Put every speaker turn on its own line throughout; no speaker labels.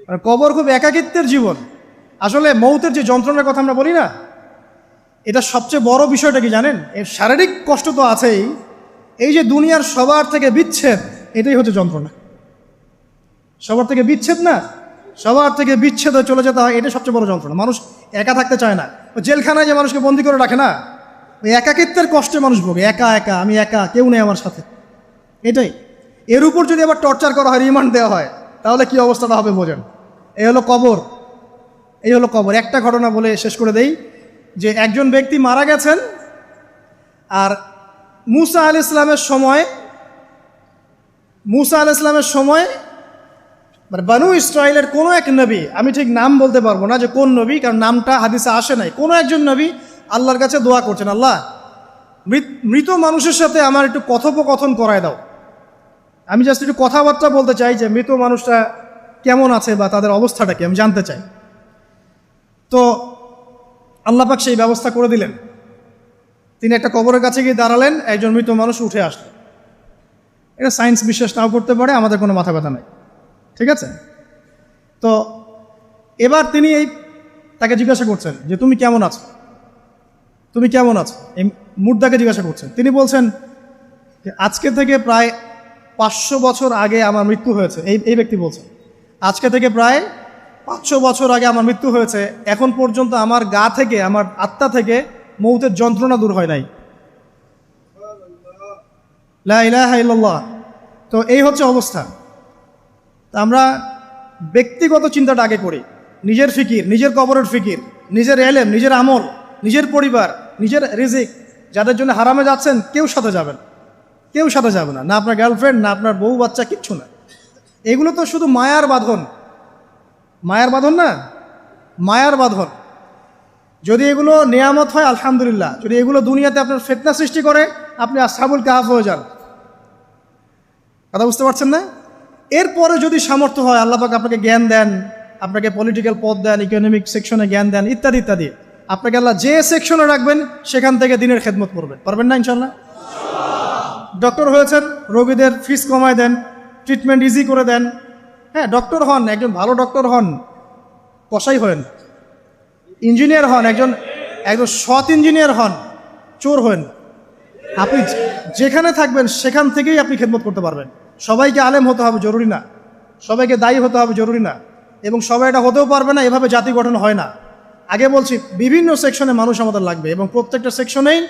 আর কবর খুব একাকিত্বের জীবন। আসলে মৌতের যে যন্ত্রণার কথা আমরা বলি না, এটা সবচেয়ে বড় বিষয়টা কি জানেন? এর শারীরিক কষ্ট তো আছেই, এই যে দুনিয়ার সবার থেকে বিচ্ছেদ, এটাই হচ্ছে যন্ত্রণা। সবার থেকে বিচ্ছেদ না, সবার থেকে বিচ্ছেদ হয়ে চলে যেতে হয়, এটাই সবচেয়ে বড় যন্ত্রণা। মানুষ একা থাকতে চায় না। জেলখানায় যে মানুষকে বন্দি করে রাখে না, ওই একাকিত্বের কষ্টে মানুষ ভোগে। একা একা, আমি একা, কেউ নেই আমার সাথে, এটাই। এর উপর যদি আবার টর্চার করা হয়, রিমান্ড দেওয়া হয়, তাহলে কি অবস্থাটা হবে বোঝেন। এই হলো কবর, এই হলো কবর। একটা ঘটনা বলে শেষ করে দেই, যে একজন ব্যক্তি মারা গেছেন, আর মুসা আলাইহিস সালামের সময় মানে বানু ইসরায়েলের কোনো এক নবী, আমি ঠিক নাম বলতে পারবো না যে কোন নবী, কারণ নামটা হাদিসে আসে নাই, কোনো একজন নবী আল্লাহর কাছে দোয়া করছেন, আল্লাহ মৃত মানুষের সাথে আমার একটু কথোপকথন করায় দাও। আমি জাস্ট একটু কথাবার্তা বলতে চাই যে মৃত মানুষটা কেমন আছে বা তাদের অবস্থাটা কি, আমি জানতে চাই। তো আল্লাহ পাক সেই ব্যবস্থা করে দিলেন। তিনি একটা কবরের কাছে গিয়ে দাঁড়ালেন, একজন মৃত মানুষ উঠে আসলেন। এটা সায়েন্স বিশ্বাস নাও করতে পারে, আমাদের কোনো মাথা ব্যথা নাই, ঠিক আছে? তো এবার তিনি তাকে জিজ্ঞাসা করছেন যে তুমি কেমন আছো, তুমি কেমন আছো, এই মুর্দাকে জিজ্ঞাসা করছেন। তিনি বলছেন যে আজকে থেকে প্রায় 500 বছর আগে আমার মৃত্যু হয়েছে। এই ব্যক্তি বলছেন আজকে থেকে প্রায় 500 বছর আগে আমার মৃত্যু হয়েছে, এখন পর্যন্ত আমার গা থেকে, আমার আত্মা থেকে মৌতের যন্ত্রণা দূর হয় নাই। লা ইলাহা ইল্লাল্লাহ। তো এই হচ্ছে অবস্থা। তা আমরা ব্যক্তিগত চিন্তাটা আগে করি, নিজের ফিকির, নিজের কবরের ফিকির, নিজের এলেম, নিজের আমল, নিজের পরিবার, নিজের রিজিক। যাদের জন্য হারামে যাচ্ছেন, কেউ সাথে যাবেন, কেউ সাথে যাবে না, না আপনার গার্লফ্রেন্ড, না আপনার বউ বাচ্চা, কিচ্ছু না। এগুলো তো শুধু মায়ার বাঁধন, মায়ার বাঁধন না, মায়ার বাঁধন। যদি এগুলো নেয়ামত হয় আলহামদুলিল্লাহ, যদি এগুলো দুনিয়াতে আপনার ফিতনা সৃষ্টি করে, আপনি আসহাবুল কাহাফ হয়ে যান। কথা বুঝতে পারছেন না? এরপরে যদি সামর্থ্য হয়, আল্লাহ পাক আপনাকে জ্ঞান দেন, আপনাকে পলিটিক্যাল পদ দেন, ইকোনমিক সেকশনে জ্ঞান দেন, ইত্যাদি ইত্যাদি, আপনাকে আল্লাহ যে সেকশনে রাখবেন সেখান থেকে দিনের খেদমত করবেন, পারবেন না ইনশাল্লাহ? ডক্টর হয়েছেন, রোগীদের ফিস কমায় দেন, ট্রিটমেন্ট ইজি করে দেন। হ্যাঁ, ডক্টর হন, একজন ভালো ডক্টর হন, কসাই হন। ইঞ্জিনিয়ার হন, একজন সৎ ইঞ্জিনিয়ার হন, চোর হন। আপনি যেখানে থাকবেন সেখান থেকেই আপনি খেদমত করতে পারবেন। সবাইকে আলেম হতে হবে জরুরি না, সবাইকে দায়ী হতে হবে জরুরি না, এবং সবাই এটা হতেও পারবে না। এভাবে জাতি গঠন হয় না। আগে বলছি, বিভিন্ন সেকশনে মানুষ আমাদের লাগবে, এবং প্রত্যেকটা সেকশনেই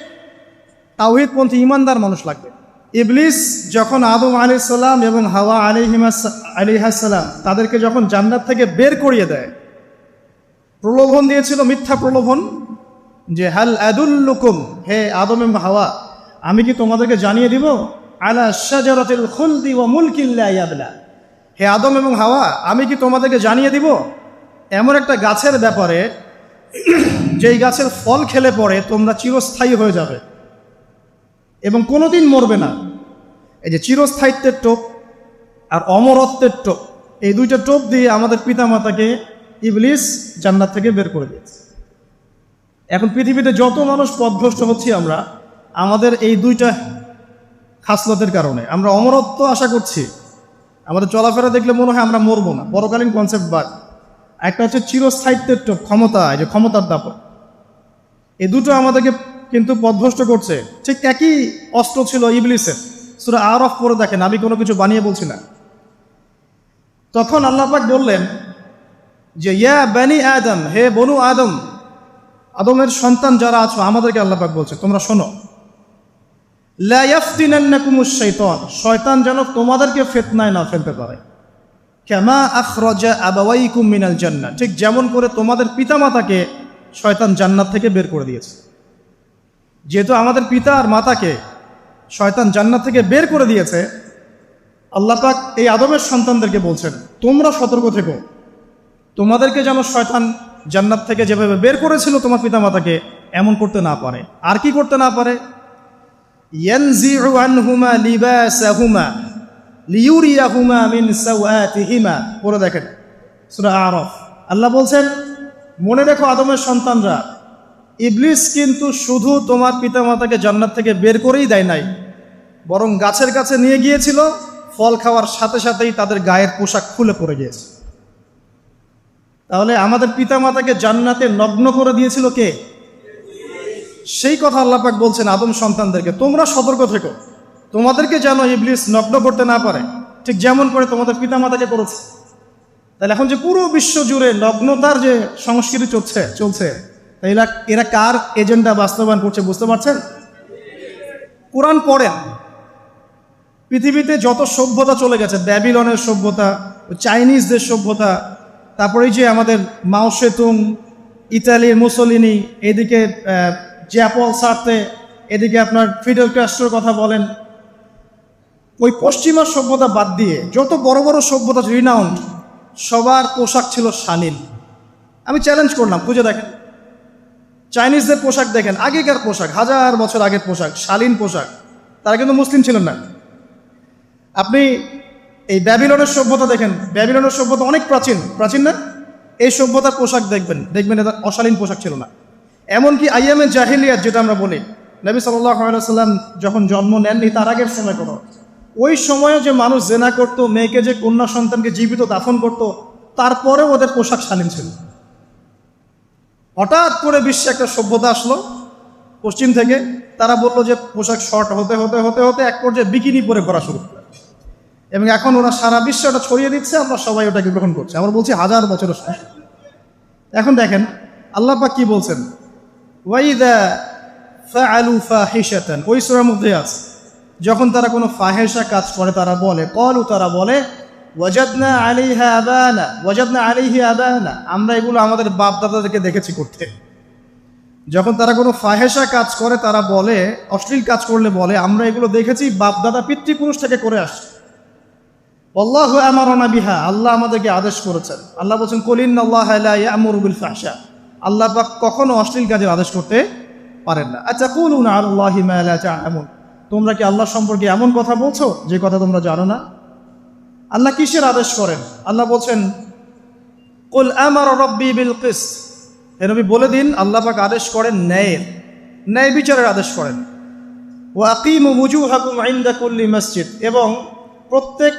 তাওহীদপন্থী ইমানদার মানুষ লাগবে। ইবলিস যখন আদম আলাইহিস সালাম এবং হাওয়া আলাইহিস সালাম তাদেরকে যখন জান্নাত থেকে বের করিয়ে দেয়, প্রলোভন দিয়েছিল, মিথ্যা প্রলোভন, যে হাল আদুল্লুকুম, হে আদম এবং হাওয়া, আমি কি তোমাদেরকে জানিয়ে দিব, আলা শাজারাতিল খুলদি ওয়া মুলকিন লা ইয়াবলা, হে আদম এবং হাওয়া, আমি কি তোমাদেরকে জানিয়ে দিব এমন একটা গাছের ব্যাপারে, যেই গাছের ফল খেলে পরে তোমরা চিরস্থায়ী হয়ে যাবে এবং কোনোদিন মরবে না। এই যে চিরস্থায়িত্বের টোপ আর অমরত্বের টোপ, এই দুইটা টোপ দিয়ে আমাদের পিতামাতাকে ইবলিস জান্নাত থেকে বের করে দিয়েছে। এখন পৃথিবীতে যত মানুষ পথভ্রষ্ট হচ্ছি আমরা, আমাদের এই দুইটা খাসলতের কারণে। আমরা অমরত্ব আশা করছি, আমাদের চলাফেরা দেখলে মনে হয় আমরা মরবো না, পরকালীন কনসেপ্ট বাদ। একটা হচ্ছে চিরস্থায়িত্বের টোপ, ক্ষমতা, এই যে ক্ষমতার দাপট, এই দুটো আমাদেরকে কিন্তু পথভ্রষ্ট করছে। ঠিক একই অস্ত্র ছিল ইবলিসের। সূরা আরাফ পড়ে দেখেন, আমি কোনো কিছু বানিয়ে বলছি না। তখন আল্লাহ পাক বললেন যে ইয়া বানি আদম, হে বনু আদম, আদমের সন্তান যারা আছো, আমাদেরকে আল্লাহ পাক বলছে তোমরা শোনো, লা ইয়াফতিনান্নাকুমুশ শাইতান, শয়তান যেন তোমাদেরকে ফিতনায় না ফেলতে পারে। কামা আখরাজা আবাওয়াইকুম মিনাল জান্নাহ, ঠিক যেমন করে তোমাদের পিতামাতাকে শয়তান জান্নাত থেকে বের করে দিয়েছে। যেহেতু আমাদের পিতা আর মাতাকে শয়তান জান্নাত থেকে বের করে দিয়েছে, আল্লাহ পাক এই আদমের সন্তানদেরকে বলছেন তোমরা সতর্ক থেকো, তোমাদেরকে যেন শয়তান জান্নাত থেকে যেভাবে বের করেছিল তোমার পিতামাতাকে, এমন করতে না পারে। আর কি করতে না পারে? ইয়ানজিউ আনহুমা লিবাসাহুমা লিউরিয়াহুমা মিন সাওয়াতিহিমা, পড়ে দেখেন সূরা আরাফ। আল্লাহ বলছেন, মনে রেখো আদমের সন্তানরা, ইবলিস কিন্তু শুধু তোমার পিতামাতাকে জান্নাত থেকে বের করেই দেয় নাই, বরং গাছের কাছে নিয়ে গিয়েছিল, ফল খাওয়ার সাথে সাথেই তাদের গায়ের পোশাক খুলে পড়ে গিয়েছে। তাহলে আমাদের পিতামাতাকে জান্নাতে নগ্ন করে দিয়েছিল কে? সেই কথা আল্লাহ পাক বলছেন আদম সন্তানদেরকে, তোমরা সতর্ক থেকো, তোমাদেরকে যেন ইবলিস নগ্ন করতে না পারে, ঠিক যেমন করে তোমাদের পিতামাতাকে করেছে। তাহলে এখন যে পুরো বিশ্ব জুড়ে নগ্নতার যে সংস্কৃতি চলছে তাই এরা কার এজেন্ডা বাস্তবায়ন করছে বুঝতে পারছেন? কোরআন পড়েন, পৃথিবীতে যত সভ্যতা চলে গেছে, ব্যাবিলনের সভ্যতা, চাইনিজদের সভ্যতা, তারপরে যে আমাদের মাও সেতুং, ইতালির মুসোলিনি, এদিকে জ্যাপল সার্তে, এদিকে আপনার ফিডেল ক্যাস্ট্রোর কথা বলেন, ওই পশ্চিমা সভ্যতা বাদ দিয়ে যত বড় বড় সভ্যতা রিনাউন্ড, সবার পোশাক ছিল শালীন। আমি চ্যালেঞ্জ করলাম, খুঁজে দেখেন চাইনিজদের পোশাক দেখেন, আগেকার পোশাক, 1000 বছর আগের পোশাক, শালীন পোশাক। তারা কিন্তু মুসলিম ছিলেন না। আপনি এই ব্যাবিলনের সভ্যতা দেখেন, ব্যাবিলনের সভ্যতা অনেক প্রাচীন না? এই সভ্যতার পোশাক দেখবেন এটা অশালীন পোশাক ছিল না। এমনকি আইয়ামে জাহিলিয়াত যেটা আমরা বলি, নবী সাল্লাল্লাহু আলাইহি ওয়াসাল্লাম যখন জন্ম নেননি তার আগের সময় কোনো, ওই সময়ও যে মানুষ জেনা করত, মেয়েকে যে কন্যা সন্তানকে জীবিত দাফন করত, তারপরেও ওদের পোশাক শালীন ছিল। হঠাৎ করে বিশ্বে একটা সভ্যতা আসলো পশ্চিম থেকে, তারা বললো যে পোশাক শর্ট হতে হতে হতে হতে এক পর্যায়ে বিকিনি পরে করা শুরু করে, এবং এখন ওরা সারা বিশ্বে ওটা ছড়িয়ে দিচ্ছে, আমরা সবাই ওটাকে গ্রহণ করছি। আমরা বলছি 1000 বছরের সমস্যা। এখন দেখেন আল্লাহ পাক কি বলছেন, ওয়াইদা ফাআলু ফাহিশাতান, ওই সূরার মধ্যে আছে, যখন তারা কোনো ফাহেসা কাজ করে তারা বলে ওয়াজাদনা আলাইহি আবানা, আমরা এগুলো আমাদের বাপ দাদাদেরকে দেখেছি করতে। যখন তারা কোনো ফাহেসা কাজ করে তারা বলে, অশ্লীল কাজ করলে বলে, আমরা এগুলো দেখেছি বাপ দাদা পিতৃপুরুষ থেকে করে আসছে। আল্লাহু আমারানা বিহা, আল্লাহ আমাদেরকে আদেশ করেছেন। আল্লাহ বলছেন কুল ইন্নাল্লাহা লা ইয়া'মুরু বিল ফাহশা, আল্লাহ পাক কখনো অশ্লীল কাজের আদেশ করতে পারেন না। আতাকুলুনা আলাল্লাহি মা লা তা'লামুন, তোমরা কি আল্লাহ সম্পর্কে এমন কথা বলছো যে কথা তোমরা জানো না? আল্লাহ কিসের আদেশ করেন? আল্লাহ বলছেন কুল আমারা রাব্বি বিল কিসত, হে নবী বলে দিন আল্লাহ পাক আদেশ করেন ন্যায় বিচারের আদেশ করেন। ওয়া আকিমু ওয়ুজুহাকুম ইনদা কুল্লি মসজিদ, এবং প্রত্যেক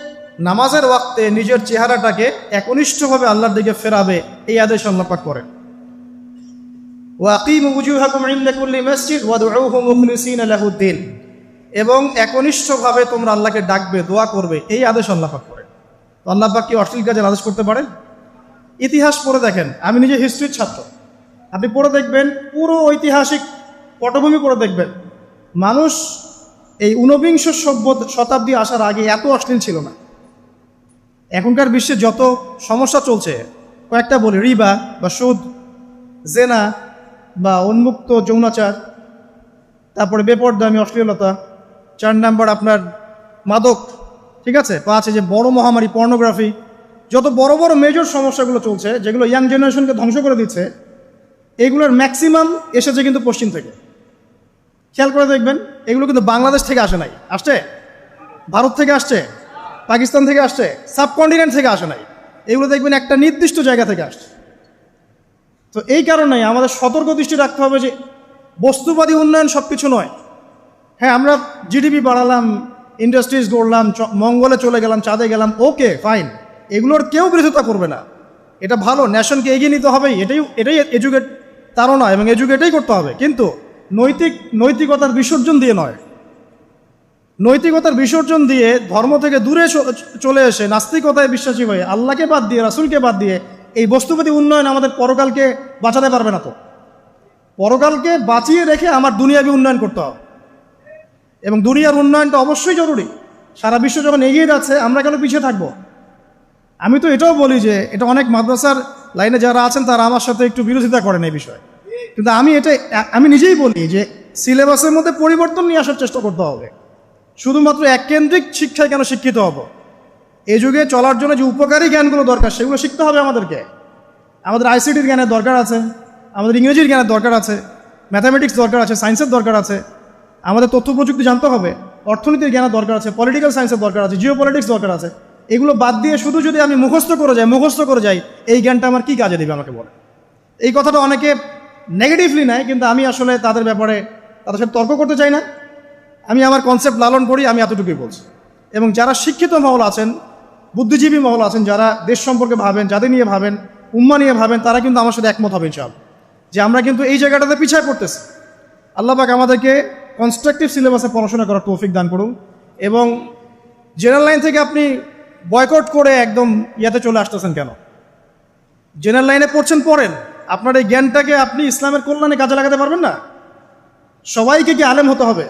নামাজের ওয়াক্তে নিজের চেহারাটাকে একনিষ্ঠভাবে আল্লাহর দিকে ফেরাবে, এই আদেশ আল্লাহ পাক করেন। ওয়া আকিমু ওয়ুজুহাকুম ইনদা কুল্লি মসজিদ ওয়াদউহু মুখলিসিনা লাহুদ্দিন, এবং একনিষ্ঠভাবে তোমরা আল্লাহকে ডাকবে, দোয়া করবে, এই আদেশ আল্লাহ পাক করেন। তো আল্লাহ পাক কি অশ্লীল কাজের আদেশ করতে পারেন? ইতিহাস পড়ে দেখেন, আমি নিজে হিস্ট্রির ছাত্র, আপনি পড়ে দেখবেন, পুরো ঐতিহাসিক পটভূমি পড়ে দেখবেন, মানুষ এই ঊনবিংশ শতাব্দী আসার আগে এত অশ্লীল ছিল না। এখনকার বিশ্বে যত সমস্যা চলছে, কয়েকটা বলি, রিবা বা সুদ, জেনা বা উন্মুক্ত যৌনাচার, তারপরে বেপরদামি অশ্লীলতা, 4 নাম্বার আপনার মাদক, ঠিক আছে, 5 যে বড় মহামারী পর্নোগ্রাফি, যত বড় বড় মেজর সমস্যাগুলো চলছে যেগুলো ইয়াং জেনারেশনকে ধ্বংস করে দিচ্ছে, এগুলোর ম্যাক্সিমাম এসেছে কিন্তু পশ্চিম থেকে। খেয়াল করে দেখবেন, এগুলো কিন্তু বাংলাদেশ থেকে আসে নাই, আসছে ভারত থেকে আসছে, পাকিস্তান থেকে আসছে, সাবকন্টিনেন্ট থেকে আসে নাই, এগুলো দেখবেন একটা নির্দিষ্ট জায়গা থেকে আসছে। তো এই কারণেই আমাদের সতর্ক দৃষ্টি রাখতে হবে যে বস্তুবাদী উন্নয়ন সব কিছু নয়। হ্যাঁ, আমরা জিডিপি বাড়ালাম, ইন্ডাস্ট্রিজ গড়লাম, মঙ্গলে চলে গেলাম, চাঁদে গেলাম, ওকে ফাইন, এগুলোর কেউ বিরোধিতা করবে না, এটা ভালো, ন্যাশনকে এগিয়ে নিতে হবে, এটাই এডুকেট, তারও নয়, এবং এডুকেটেই করতে হবে, কিন্তু নৈতিকতার বিসর্জন দিয়ে নয়। নৈতিকতার বিসর্জন দিয়ে ধর্ম থেকে দূরে চলে এসে নাস্তিকতায় বিশ্বাসী হয়ে আল্লাহকে বাদ দিয়ে, রাসূলকে বাদ দিয়ে এই বস্তুবাদী উন্নয়ন আমাদের পরকালকে বাঁচাতে পারবে না। তো পরকালকে বাঁচিয়ে রেখে আমার দুনিয়াবী উন্নয়ন করতে হবে, এবং দুনিয়ার উন্নয়নটা অবশ্যই জরুরি। সারা বিশ্ব যখন এগিয়ে যাচ্ছে, আমরা কেন পিছিয়ে থাকবো? আমি তো এটাও বলি যে এটা অনেক মাদ্রাসার লাইনে যারা আছেন তারা আমার সাথে একটু বিরোধিতা করেন এই বিষয়ে, কিন্তু আমি নিজেই বলি যে সিলেবাসের মধ্যে পরিবর্তন নিয়ে আসার চেষ্টা করতে হবে। শুধুমাত্র এককেন্দ্রিক শিক্ষায় কেন শিক্ষিত হব? এই যুগে চলার জন্য যে উপকারী জ্ঞানগুলো দরকার সেগুলো শিখতে হবে আমাদেরকে। আমাদের আইসিটির জ্ঞানের দরকার আছে, আমাদের ইংরেজির জ্ঞানের দরকার আছে, ম্যাথামেটিক্স দরকার আছে, সায়েন্সের দরকার আছে, আমাদের তথ্য প্রযুক্তি জানতে হবে, অর্থনীতির জ্ঞানের দরকার আছে, পলিটিক্যাল সায়েন্সের দরকার আছে, জিও পলিটিক্স দরকার আছে। এগুলো বাদ দিয়ে শুধু যদি আমি মুখস্থ করে যাই, এই জ্ঞানটা আমার কী কাজে দেবে আমাকে বলে? এই কথাটা অনেকে নেগেটিভলি নেয়, কিন্তু আমি আসলে তাদের ব্যাপারে তাদের সাথে তর্ক করতে চাই না। আমি আমার কনসেপ্ট লালন করি, আমি এতটুকুই বলছি। এবং যারা শিক্ষিত মহল আছেন, বুদ্ধিজীবী মহল আছেন, যারা দেশ সম্পর্কে ভাবেন, যাদের নিয়ে ভাবেন, উম্মা নিয়ে ভাবেন, তারা কিন্তু আমার সাথে একমত হবে ইনশাআল্লাহ যে আমরা কিন্তু এই জায়গাটাতে পিছিয়ে পড়তেছি। আল্লাহ পাক আমাদেরকে কনস্ট্রাকটিভ সিলেবাসে পড়াশোনা করার তৌফিক দান করুন, এবং জেনারেল লাইন থেকে আপনি বয়কট করে একদম ইয়াতে চলে আসতেছেন কেন? জেনারেল লাইনে পড়ছেন, পড়েন, আপনার এই জ্ঞানটাকে আপনি ইসলামের কল্যাণে কাজে লাগাতে পারবেন না? সবাইকে কি আলেম হতে হবে?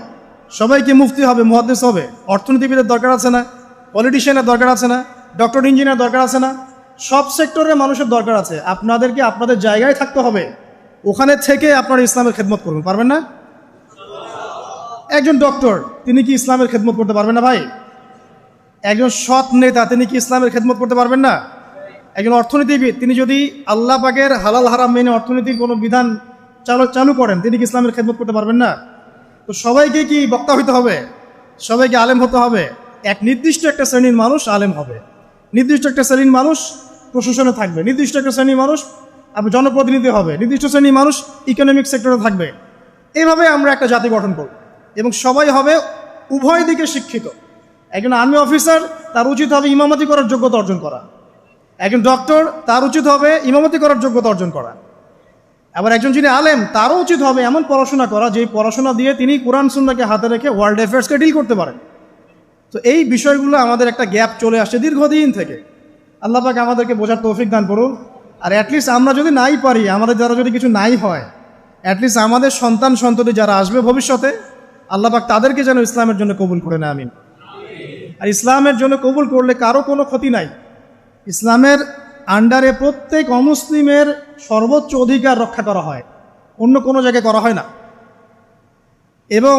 সবাইকে মুফতি হবে, মুহাদ্দিস হবে? অর্থনীতিবিদের দরকার আছে না? পলিটিশিয়ানের দরকার আছে না? ডক্টর ইঞ্জিনিয়ার দরকার আছে না? সব সেক্টরের মানুষের দরকার আছে। আপনাদেরকে আপনাদের জায়গায় থাকতে হবে, ওখানে থেকে আপনারা ইসলামের খেদমত করবেন, পারবেন না? একজন ডক্টর, তিনি কি ইসলামের খেদমত করতে পারবেন না ভাই? একজন সৎ নেতা, তিনি কি ইসলামের খেদমত করতে পারবেন না? একজন অর্থনীতিবিদ, তিনি যদি আল্লাহ পাকের হালাল হারাম মেনে অর্থনীতির কোনো বিধান চালু করেন, তিনি কি ইসলামের খেদমত করতে পারবেন না? তো সবাইকে কি বক্তা হইতে হবে? সবাইকে আলেম হতে হবে? এক নির্দিষ্ট একটা শ্রেণীর মানুষ আলেম হবে, নির্দিষ্ট একটা শ্রেণীর মানুষ প্রশাসনে থাকবে, নির্দিষ্ট একটা শ্রেণীর মানুষ আপনি জনপ্রতিনিধি হবে, নির্দিষ্ট শ্রেণীর মানুষ ইকোনমিক সেক্টরে থাকবে। এইভাবে আমরা একটা জাতি গঠন করব, এবং সবাই হবে উভয় দিকে শিক্ষিত। একজন আর্মি অফিসার, তার উচিত হবে ইমামতি করার যোগ্যতা অর্জন করা। একজন ডক্টর, তার উচিত হবে ইমামতি করার যোগ্যতা অর্জন করা। আবার একজন যিনি আলেম, তারও উচিত হবে এমন পড়াশোনা করা যে পড়াশোনা দিয়ে তিনি কোরআন সুন্নাহকে হাতে রেখে ওয়ার্ল্ড অ্যাফেয়ার্সকে ডিল করতে পারেন। তো এই বিষয়গুলো আমাদের একটা গ্যাপ চলে আসছে দীর্ঘদিন থেকে। আল্লাহ পাক আমাদেরকে বোঝার তৌফিক দান করুন। আর অ্যাটলিস্ট আমরা যদি নাই পারি, আমাদের দ্বারা যদি কিছু নাই হয়, অ্যাটলিস্ট আমাদের সন্তান সন্ততি যারা আসবে ভবিষ্যতে, আল্লাহ পাক তাদেরকে যেন ইসলামের জন্য কবুল করে নেয়, আমিন। আর ইসলামের জন্য কবুল করলে কারো কোনো ক্ষতি নাই। ইসলামের আন্ডারে প্রত্যেক অমুসলিমের সর্বোচ্চ অধিকার রক্ষা করা হয়, অন্য কোনো জায়গায় করা হয় না। এবং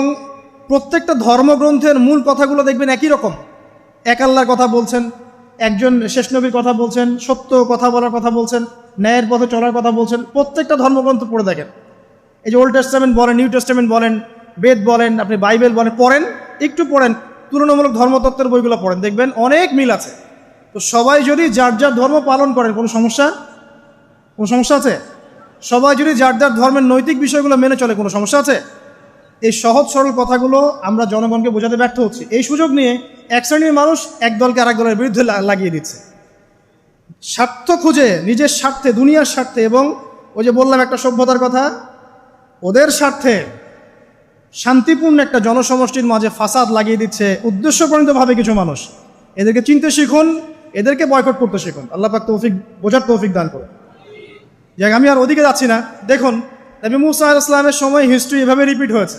প্রত্যেকটা ধর্মগ্রন্থের মূল কথাগুলো দেখবেন একই রকম। এক আল্লাহর কথা বলছেন, একজন শেষ নবীর কথা বলছেন, সত্য কথা বলার কথা বলছেন, ন্যায়ের পথে চলার কথা বলছেন। প্রত্যেকটা ধর্মগ্রন্থ পড়ে দেখেন, এই যে ওল্ড টেস্টামেন্ট বলেন, নিউ টেস্টামেন্ট বলেন, বেদ বলেন, আপনি বাইবেল বলেন, পড়েন, একটু পড়েন, তুলনামূলক ধর্মতত্ত্বের বইগুলো পড়েন, দেখবেন অনেক মিল আছে। তো সবাই যদি যার যার ধর্ম পালন করেন, কোনো সমস্যা আছে? সবাই যদি যার যার ধর্মের নৈতিক বিষয়গুলো মেনে চলে, কোনো সমস্যা আছে? এই সহজ সরল কথাগুলো আমরা জনগণকে বোঝাতে ব্যর্থ হচ্ছি। এই সুযোগ নিয়ে এক শ্রেণীর মানুষ এক দলকে আরেক দলের বিরুদ্ধে লাগিয়ে দিচ্ছে, স্বার্থ খুঁজে, নিজের স্বার্থে, দুনিয়ার স্বার্থে, এবং ওই যে বললাম একটা সভ্যতার কথা, ওদের স্বার্থে শান্তিপূর্ণ একটা জনসমষ্টির মাঝে ফাসাদ লাগিয়ে দিচ্ছে উদ্দেশ্যপ্রণীতভাবে কিছু মানুষ। এদেরকে চিনতে শিখুন, এদেরকে বয়কট করতে শিখুন। আল্লাহ পাক বোঝার তৌফিক দান করে। যাক, আমি আর ওদিকে যাচ্ছি না। দেখুন, নবী মুসা আলাইহিস সালামের সময় হিস্ট্রি এভাবে রিপিট হয়েছে।